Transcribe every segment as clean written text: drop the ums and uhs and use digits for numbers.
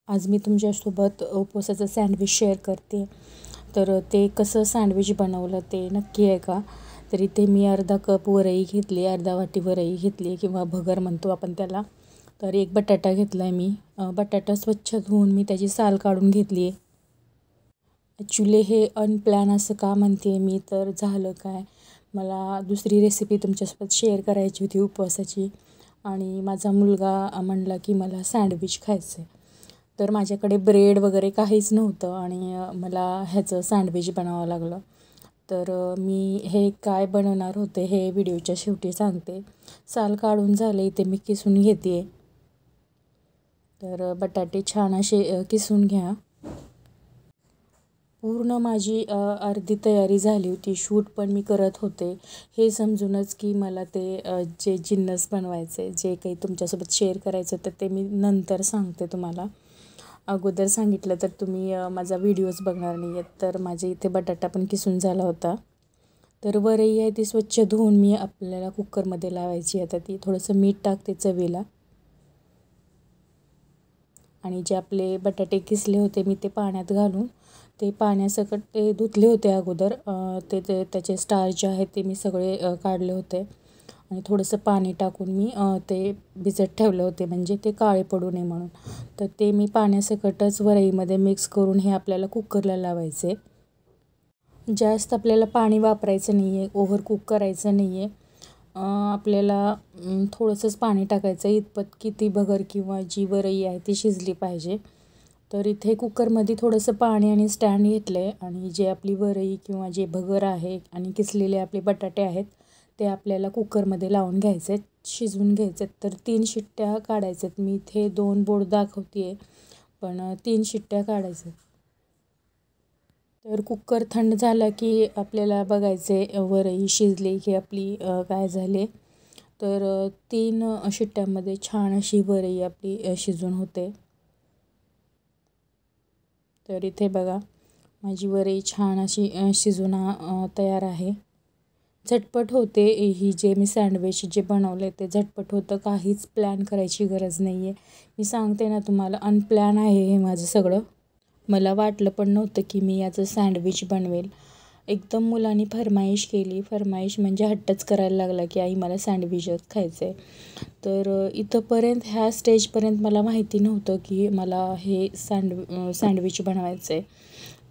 आज मी तुमच्यासोबत उपवासाचं sandwich share करते. तर ते कसं सँडविच बनवलं ते नक्की आहे का? तर इथे मी अर्धा कप वरई घेतली, अर्धा वाटी वरई घेतली किंवा भगर म्हणतो आपण त्याला. तर एक बटाटा घेतला आहे मी. बटाटा स्वच्छ धुवून मी त्याची साल काढून घेतली आहे. ॲक्च्युली हे अनप्लॅन असं का म्हणते मी, तर झालं काय, मला दुसरी रेसिपी तुमच्यासोबत शेअर करायची होती उपवासाची आणि माझा मुलगा म्हणला की मला सँडविच खायचं आहे. तर माझ्याकडे ब्रेड वगैरे काहीच नव्हतं आणि मला ह्याचं सँडविच बनावं लागलं. तर मी हे काय बनवणार होते हे व्हिडिओच्या शेवटी सांगते. साल काढून झाले, इथे मी किसून घेते. तर बटाटे छान असे किसून घ्या. पूर्ण माझी अर्धी तयारी झाली होती. शूट पण मी करत होते हे समजूनच की मला ते जे जिन्नस बनवायचे, जे काही तुमच्यासोबत शेअर करायचं होतं ते मी नंतर सांगते तुम्हाला. अगोदर सांगितलं तर तुम्ही माझा व्हिडिओज बघणार नाही आहेत. तर माझे इथे बटाटा पण किसून झाला होता. तर वरई आहे ती स्वच्छ धुवून मी आपल्याला कुकरमध्ये लावायची. आता ती थोडंसं मीठ टाकते चवीला आणि जे आपले बटाटे किसले होते मी ते पाण्यात घालून ते पाण्यासकट ते धुतले होते अगोदर. ते त्याचे स्टार्च आहे ते मी सगळे काढले होते आणि थोडंसं पाणी टाकून मी ते भिजत ठेवले होते, म्हणजे ते काळे पडू नये म्हणून. तर ते मी पाण्यासकटच वरईमध्ये मिक्स करून हे आपल्याला कुकरला लावायचे. जास्त आपल्याला पाणी वापरायचं नाही आहे, ओव्हर कुक करायचं नाही आहे. आपल्याला थोडंसंच पाणी टाकायचं, इतपत की ती भगर किंवा जी वरई आहे ती शिजली पाहिजे. तर इथे कुकरमध्ये थोडंसं पाणी आणि स्टँड घेतलं आहे आणि जे आपली वरई किंवा जे भगर आहे आणि किसलेले आपले बटाटे आहेत ते आपल्याला कुकरमध्ये लावून घ्यायचे आहेत, शिजवून घ्यायचे आहेत. तर 3 शिट्ट्या काढायच्या आहेत. मी इथे 2 बोट दाखवते आहे, पण 3 शिट्ट्या काढायच्या आहेत. तर कुकर थंड झाला की आपल्याला बघायचे वरई शिजली की आपली काय झाले. तर 3 शिट्ट्यामध्ये छान अशी वरई आपली शिजून होते. तर इथे बघा माझी वरई छान अशी शिजून तयार आहे. झटपट होते ही, जे मी सँडविच जे बनवले ते झटपट होतं. काहीच प्लॅन करायची गरज नाही आहे. मी सांगते ना तुम्हाला, अनप्लॅन आहे हे माझं सगळं. मला वाटलं पण नव्हतं की मी याचं सँडविच बनवेल. एकदम मुलांनी फरमाईश केली. फरमाईश म्हणजे हट्टच करायला लागला की आई मला सँडविचच खायचं आहे. तर इथंपर्यंत ह्या स्टेजपर्यंत मला माहिती नव्हतं की मला हे सँडविच बनवायचं आहे.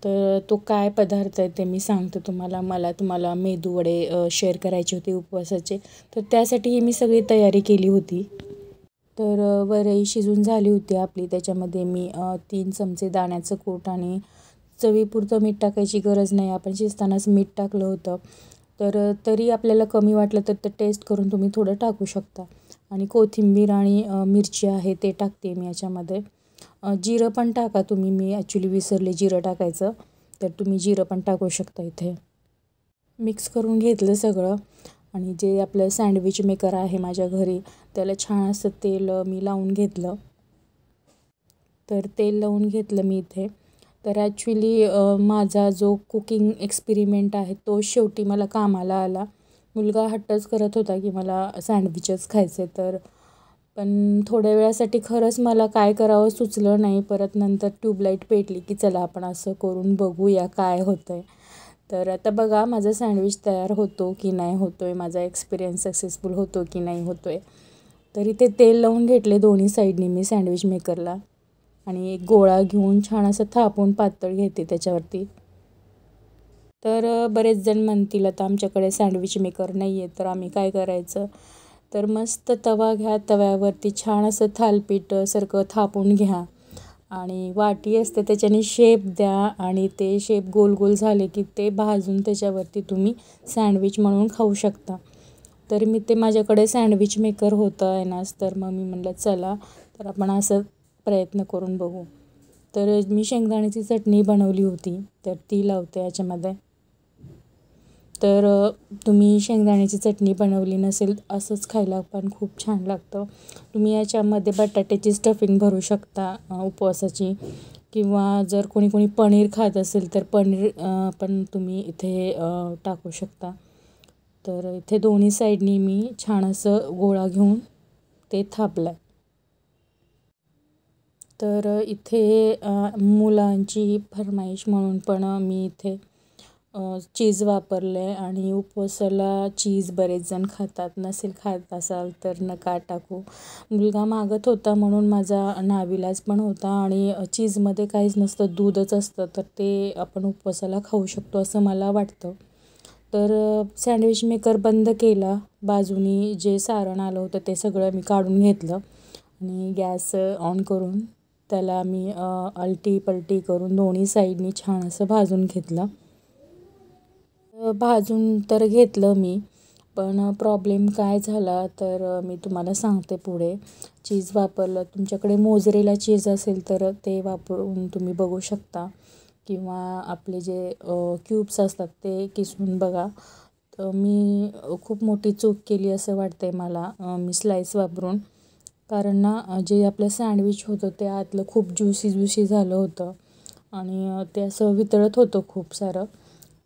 तर तो काय पदार्थ आहे ते मी सांगते तुम्हाला. तुम्हाला मेदूवडे शेअर करायचे होते उपवासाचे, तर त्यासाठीही मी सगळी तयारी केली होती. तर वरई शिजून झाली होती आपली. त्याच्यामध्ये मी 3 चमचे दाण्याचं कूट आणि चवीपुरतं मीठ टाकायची गरज नाही, आपण शिजतानाच मीठ टाकलं होतं. तर तरी आपल्याला कमी वाटलं तर ते टेस्ट करून तुम्ही थोडं टाकू शकता. आणि कोथिंबीर आणि मिरची आहे ते टाकते मी याच्यामध्ये. जिरं पण टाका तुम्ही, मी ॲक्च्युली विसरले जिरं टाकायचं, तर तुम्ही जिरं पण टाकू शकता इथे. मिक्स करून घेतलं सगळं आणि जे आपलं सँडविच मेकर आहे माझ्या घरी त्याला छान असं तेल मी लावून घेतलं. तर तेल लावून घेतलं मी इथे. तर ॲक्च्युली माझा जो कुकिंग एक्सपेरिमेंट आहे तो शेवटी मला कामाला आला. मुलगा हट्टच करत होता की मला सँडविचच खायचे. तर पण थोड्या वेळासाठी खरंच मला काय करावं सुचलं नाही. परत नंतर ट्यूबलाईट पेटली की चला आपण असं करून बघूया काय होतं आहे. तर आता बघा माझा सँडविच तयार होतो की नाही होतो आहे, माझा एक्सपिरियन्स सक्सेसफुल होतो की नाही होतो आहे. तर इथे तेल लावून घेतले दोन्ही साईडनी मी सँडविच मेकरला आणि एक गोळा घेऊन छान असं थापून पातळ घेते त्याच्यावरती. तर बरेच जण म्हणतील आता आमच्याकडे सँडविच मेकर नाही आहे तर आम्ही काय करायचं. तर मस्त तवा घ्या, तव्यावरती छान असं थालीपीठ सारखं थापून घ्या आणि वाटी असते त्याच्याने शेप द्या आणि ते शेप गोल गोल झाले की ते भाजून त्याच्यावरती तुम्ही सँडविच म्हणून खाऊ शकता. तर मी ते माझ्याकडे सँडविच मेकर होतं आहे ना, तर मग मी म्हटलं चला तर आपण असं प्रयत्न करून बघू. तर मी शेंगदाण्याची चटणी बनवली होती तर ती लावते याच्यामध्ये. तर तुम्ही शेंगदाण्याची चटणी बनवली नसेल असंच खायला पण खूप छान लागतं. तुम्ही याच्यामध्ये बटाट्याची स्टफिंग भरू शकता उपवासाची, किंवा जर कोणी पनीर खात असेल तर पनीर पण तुम्ही इथे टाकू शकता. तर इथे दोन्ही साईडनी मी छान असं गोळा घेऊन ते थापलं. तर इथे मुलांची फर्माईश म्हणून पण मी इथे चीज वापरलं आहे आणि उपवासाला चीज बरेच जण खातात. नसेल खात असाल तर नका टाकू. मुलगा मागत होता म्हणून माझा नाईलाज पण होता आणि चीजमध्ये काहीच नसतं, दूधच असतं, तर ते आपण उपवासाला खाऊ शकतो असं मला वाटतं. तर सँडविच मेकर बंद केला. बाजूनी जे सारण आलं होतं ते सगळं मी काढून घेतलं आणि गॅस ऑन करून त्याला मी आलटी पलटी करून दोन्ही साईडनी छान असं भाजून घेतलं. भाजून तर घेतलं मी, पण प्रॉब्लेम काय झाला तर मी तुम्हाला सांगते पुढे. चीज वापरलं, तुमच्याकडे मोझरेला चीज असेल तर ते वापरून तुम्ही बघू शकता किंवा आपले जे क्यूब्स असतात ते किसून बघा. तर मी खूप मोठी चूक केली असं वाटतं आहे मला मी स्लाईस वापरून. कारण ना जे आपलं सँडविच होतं ते आतलं खूप ज्युसी झालं होतं आणि ते असं वितळत होतं खूप सारं.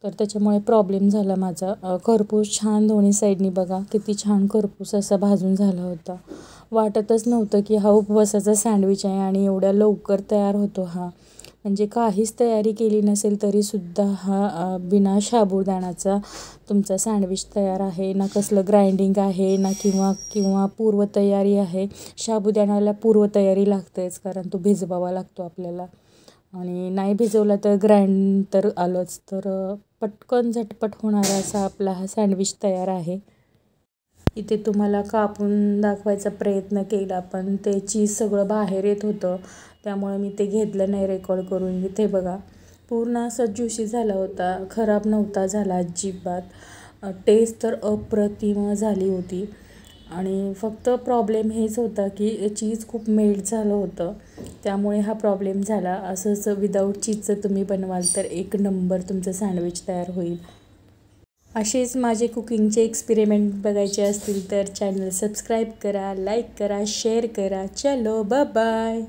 तर त्याच्यामुळे प्रॉब्लेम झाला माझा. खरपूस छान दोन्ही साईडनी बघा किती छान खरपूस असा भाजून झाला होता. वाटतच नव्हतं की हा उपवासाचा सँडविच आहे आणि एवढ्या लवकर तयार होतो हा. म्हणजे काहीच तयारी केली नसेल तरीसुद्धा हा बिना साबुदाण्याचा तुमचा सँडविच तयार आहे. ना कसलं ग्राइंडिंग आहे ना किंवा किंवा पूर्वतयारी आहे. साबुदाण्याला पूर्वतयारी लागतेच कारण तो भिजवावा लागतो आपल्याला आणि नाही भिजवला तर ग्राइंड तर आलंच. तर पटकन झटपट होणारा असा आपला हा सँडविच तयार आहे. इथे तुम्हाला कापून दाखवायचा प्रयत्न केला पण ते चीज सगळं बाहेर येत होतं, त्यामुळे मी ते घेतलं नाही रेकॉर्ड करून. इथे बघा पूर्ण असा ज्युसी झाला होता, खराब नव्हता झाला अजिबात. टेस्ट तर अप्रतिम झाली होती आणि फक्त प्रॉब्लेम हेच होता की चीज खूप मेल्ट झालं होतं, त्यामुळे हा प्रॉब्लेम झाला. असंच विदाऊट चीजचं तुम्ही बनवाल तर एक नंबर तुमचं सँडविच तयार होईल. असेच माझे कुकिंगचे एक्सपेरिमेंट बघायचे असतील तर चॅनल सबस्क्राईब करा, लाईक करा, शेअर करा. चलो बाय.